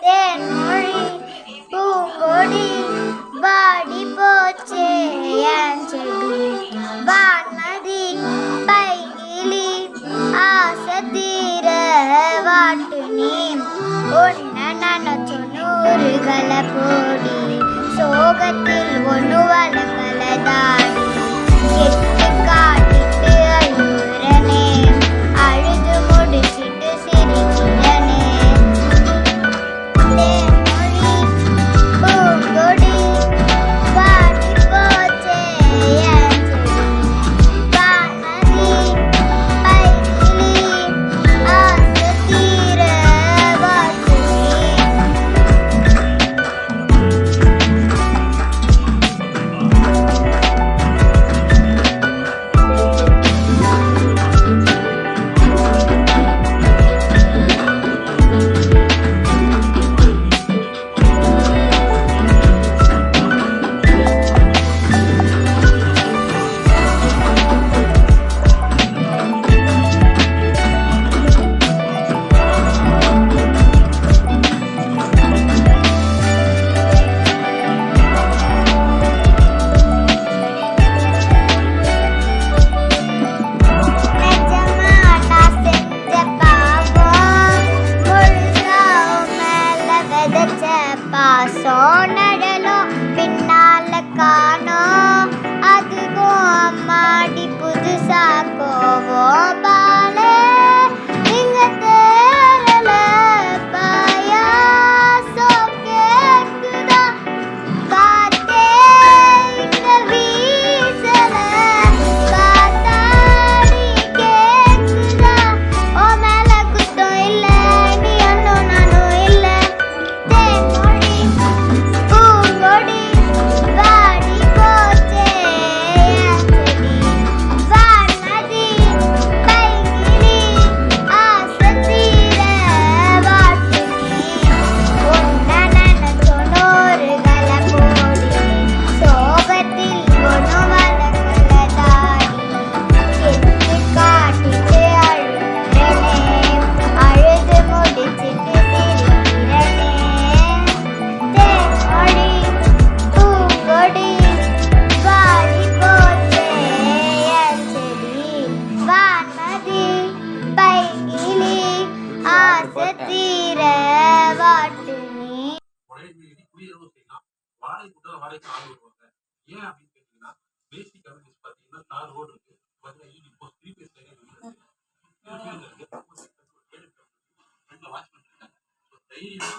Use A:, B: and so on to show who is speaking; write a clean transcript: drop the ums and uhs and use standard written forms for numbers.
A: தேன்மொழி பூங்கொடி வாடி போச்சே என் செடி வான்மதி பைங்கிளி ஆசை தீர வாட்டு நீ ஒன்ன நினைச்சு நூறுகளை போடி சோகத்தில் ஒன்று வளர்க்கலதாடி கெட்டு காட்டிட்டு அழுறனே அழுது முடிச்சிட்டு சிரிக்கிறனே தேன்மொழி பூங்கொடி வாடி போச்சே என் செடி வான்மதி பைங்கிளி ஆசை தீர வாட்டு பாசம் நடலும் பின்னால காணோம் அதுவும் அம்மாடி புதுசா கோவம் பாலே இங்க தேரல பாயாசம் கேக்குதா காத்தே இங்க வீசல காத்தாடி கேக்குதா ஓ மேல குத்தம் இல்ல நீ அண்ணும் நானும் இல்ல தேன்மொழி பூங்கொடி வாடி போச்சே என் செடி வான்மதி பைங்கிளி ஆசை தீர வாட்டு நீ ஒன்ன நினைச்சு நூறுகளை போடி சோகத்தில் ஒன்று வளர்க்கலதாடி கெட்டு காட்டிட்டு அழுறனே அழுது முடிச்சிட்டு சிரிக்கிறனே தேன்மொழி பூங்கொடி வாடி போச்சே என் செடி வான்மதி பைங்கிளி ஆசை தீர வாட்டு நீ
B: உடனே மீறி குடியேறவும் செய்யலாம். வாடகை கொடுத்தா வாடகைக்கு ஆள் வருவாங்க. ஏன் அப்படின்னு கேட்டீங்கன்னா பேசிக் கம்யூனிட்டிஸ் பார்த்தீங்கன்னா 4 ரோடு இருக்கு. பார்த்தீங்கன்னா இப்போ 3 பேஸ் லைனே இருக்கு. இருக்கு. ஃப்ரண்ட்ல வாட்ச்மேன் இருக்காங்க. ஸோ தைரியமா